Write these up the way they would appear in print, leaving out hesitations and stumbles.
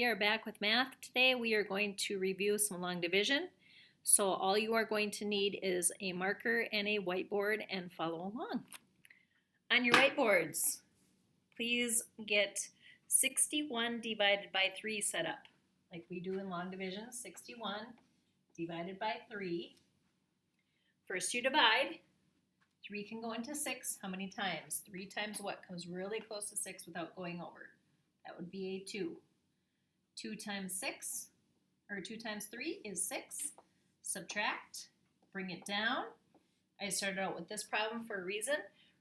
are back with math. Today we are going to review some long division. So all you are going to need is a marker and a whiteboard and follow along. On your whiteboards, please get 61 divided by 3 set up. Like we do in long division, 61 divided by 3. First you divide. 3 can go into 6. How many times? 3 times what comes really close to 6 without going over? That would be a 2. 2 times 6, or 2 times 3 is 6. Subtract, bring it down. I started out with this problem for a reason.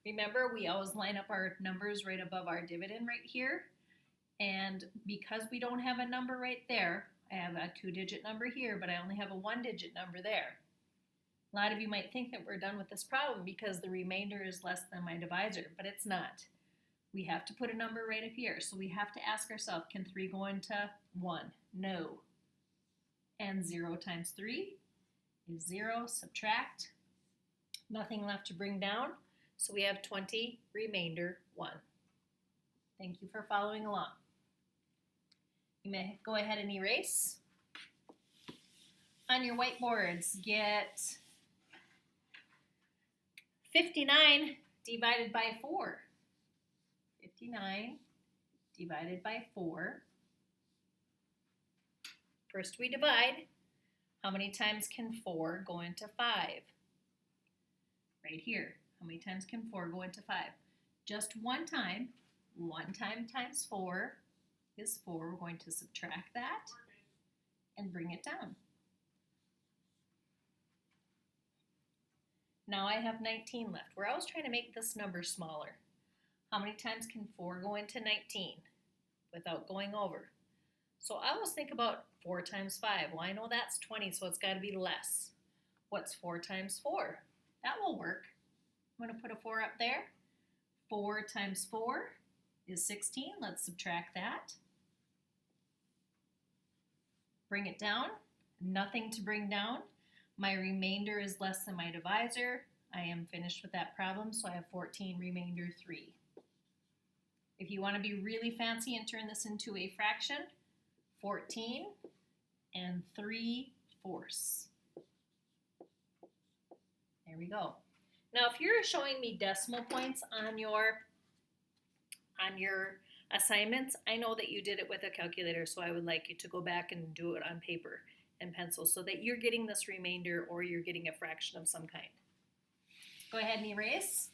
Remember, we always line up our numbers right above our dividend right here. And because we don't have a number right there, I have a 2-digit number here, but I only have a 1-digit number there. A lot of you might think that we're done with this problem because the remainder is less than my divisor, but it's not. We have to put a number right up here. So we have to ask ourselves, can 3 go into 1? No. And 0 times 3 is 0. Subtract. Nothing left to bring down. So we have 20, remainder 1. Thank you for following along. You may go ahead and erase. On your whiteboards, get 59 divided by 4. 59 divided by 4. First we divide. How many times can 4 go into 5? Right here. How many times can 4 go into 5? Just one time. 1 time times 4 is 4. We're going to subtract that and bring it down. Now I have 19 left. We're always trying to make this number smaller. How many times can 4 go into 19 without going over? So I always think about 4 times 5. Well, I know that's 20, so it's got to be less. What's 4 times 4? That will work. I'm going to put a 4 up there. 4 times 4 is 16. Let's subtract that. Bring it down. Nothing to bring down. My remainder is less than my divisor. I am finished with that problem, so I have 14, remainder 3. If you want to be really fancy and turn this into a fraction, 14 and 3/4. There we go. Now if you're showing me decimal points on your assignments, I know that you did it with a calculator, so I would like you to go back and do it on paper and pencil so that you're getting this remainder or you're getting a fraction of some kind. Go ahead and erase.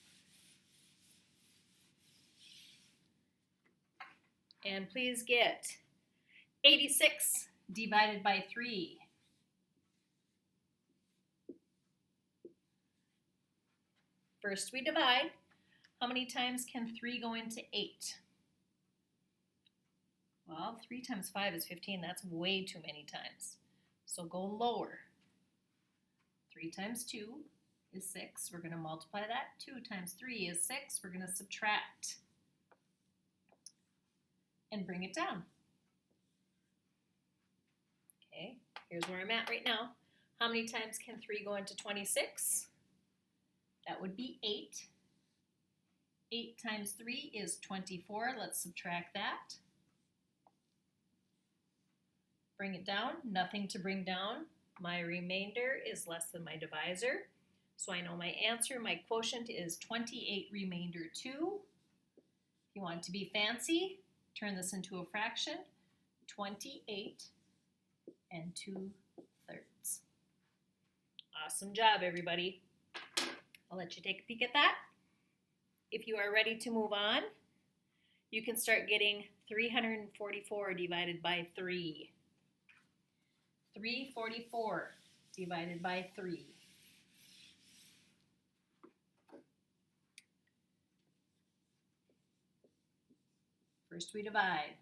And please get 86 divided by 3. First we divide. How many times can 3 go into 8? Well, 3 times 5 is 15. That's way too many times. So go lower. 3 times 2 is 6. We're going to multiply that. 2 times 3 is 6. We're going to subtract and bring it down. Okay, here's where I'm at right now. How many times can 3 go into 26? That would be 8. 8 times 3 is 24. Let's subtract that. Bring it down. Nothing to bring down. My remainder is less than my divisor. So I know my answer, my quotient is 28 remainder 2. If you want to be fancy, turn this into a fraction. 28 and 2/3. Awesome job, everybody. I'll let you take a peek at that. If you are ready to move on, you can start getting 344 divided by 3. 344 divided by 3. First we divide.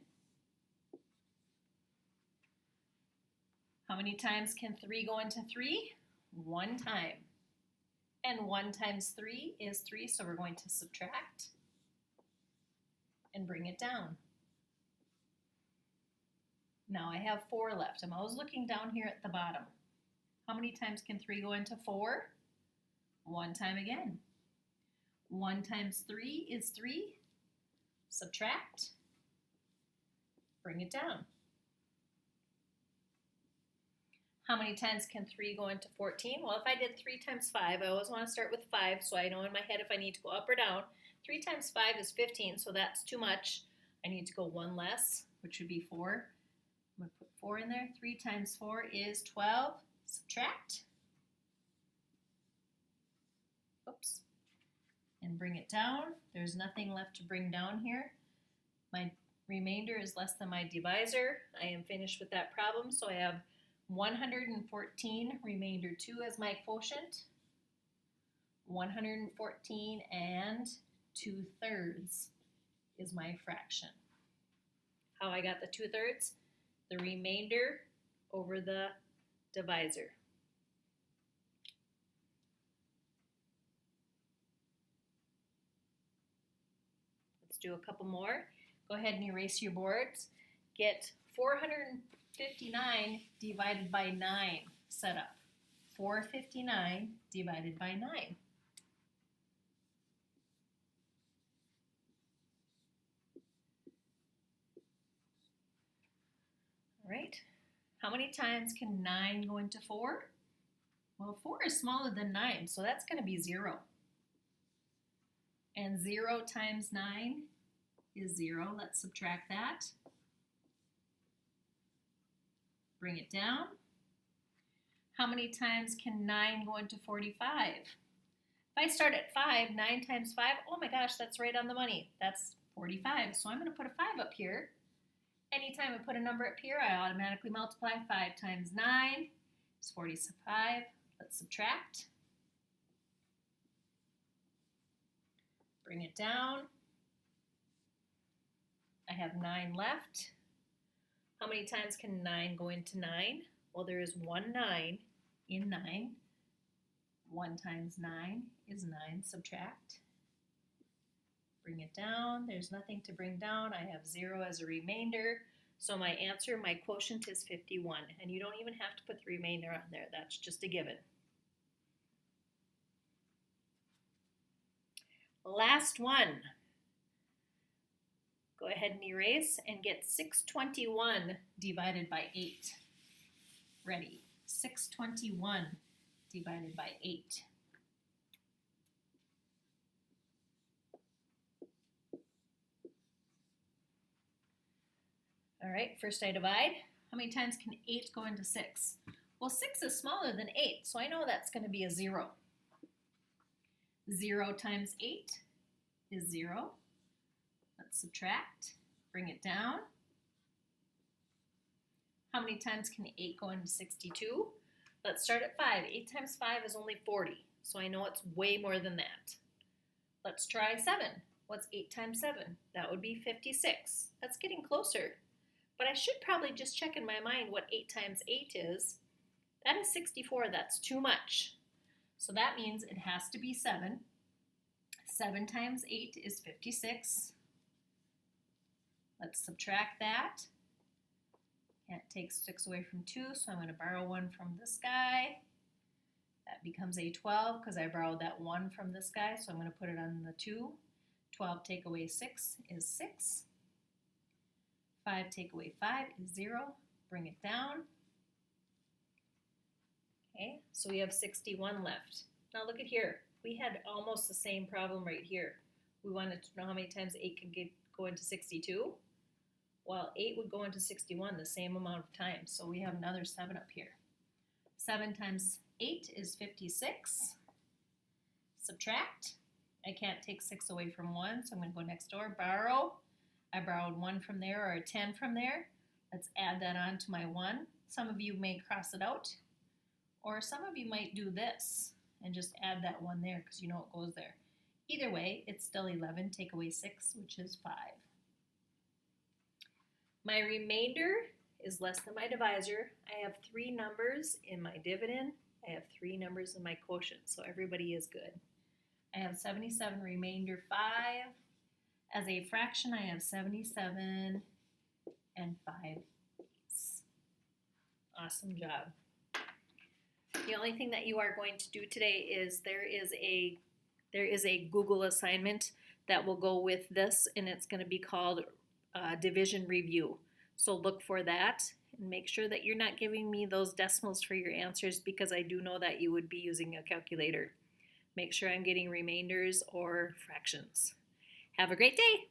How many times can 3 go into 3? 1 time. And 1 times 3 is 3, so we're going to subtract and bring it down. Now I have 4 left. I'm always looking down here at the bottom. How many times can 3 go into 4? 1 time again. 1 times 3 is 3. Subtract. Bring it down. How many times can 3 go into 14? Well, if I did 3 times 5, I always want to start with 5, so I know in my head if I need to go up or down. 3 times 5 is 15, so that's too much. I need to go 1 less, which would be 4. I'm going to put 4 in there. 3 times 4 is 12. Subtract. Oops. And bring it down. There's nothing left to bring down here. My remainder is less than my divisor. I am finished with that problem, so I have 114, remainder 2 as my quotient. 114 and 2/3 is my fraction. How I got the 2/3? The remainder over the divisor. Let's do a couple more. Go ahead and erase your boards. Get 459 divided by 9 set up. 459 divided by 9. All right. How many times can 9 go into 4? Well, 4 is smaller than 9, so that's going to be 0. And 0 times 9 is 0. Let's subtract that. Bring it down. How many times can 9 go into 45? If I start at 5, 9 times 5, oh my gosh, that's right on the money. That's 45. So I'm going to put a 5 up here. Anytime I put a number up here, I automatically multiply. 5 times 9 is 45. Let's subtract. Bring it down. I have 9 left. How many times can 9 go into 9? Well, there is 1 9 in 9. 1 times 9 is 9. Subtract. Bring it down. There's nothing to bring down. I have 0 as a remainder. So my answer, my quotient is 51. And you don't even have to put the remainder on there. That's just a given. Last one. Go ahead and erase and get 621 divided by 8. Ready. 621 divided by 8. All right, first I divide. How many times can 8 go into 6? Well, 6 is smaller than 8, so I know that's going to be a 0. 0 times 8 is 0. Let's subtract. Bring it down. How many times can 8 go into 62? Let's start at 5. 8 times 5 is only 40, so I know it's way more than that. Let's try 7. What's 8 times 7? That would be 56. That's getting closer. But I should probably just check in my mind what 8 times 8 is. That is 64. That's too much. So that means it has to be 7. 7 times 8 is 56. Let's subtract that. Can't take 6 away from 2, so I'm going to borrow 1 from this guy. That becomes a 12 because I borrowed that 1 from this guy, so I'm going to put it on the 2. 12 take away 6 is 6. 5 take away 5 is 0. Bring it down. Okay, so we have 61 left. Now look at here. We had almost the same problem right here. We wanted to know how many times 8 can go into 62. Well, 8 would go into 61 the same amount of times, so we have another 7 up here. 7 times 8 is 56. Subtract. I can't take 6 away from 1, so I'm going to go next door. Borrow. I borrowed 1 from there or a 10 from there. Let's add that on to my 1. Some of you may cross it out, or some of you might do this and just add that 1 there because you know it goes there. Either way, it's still 11. Take away 6, which is 5. My remainder is less than my divisor. I have 3 numbers in my dividend. I have 3 numbers in my quotient, so everybody is good. I have 77 remainder 5. As a fraction, I have 77 and 5/8. Awesome job. The only thing that you are going to do today is there is a Google assignment that will go with this, and it's going to be called division review. So look for that Make sure that you're not giving me those decimals for your answers because I do know that you would be using a calculator. Make sure I'm getting remainders or fractions. Have a great day!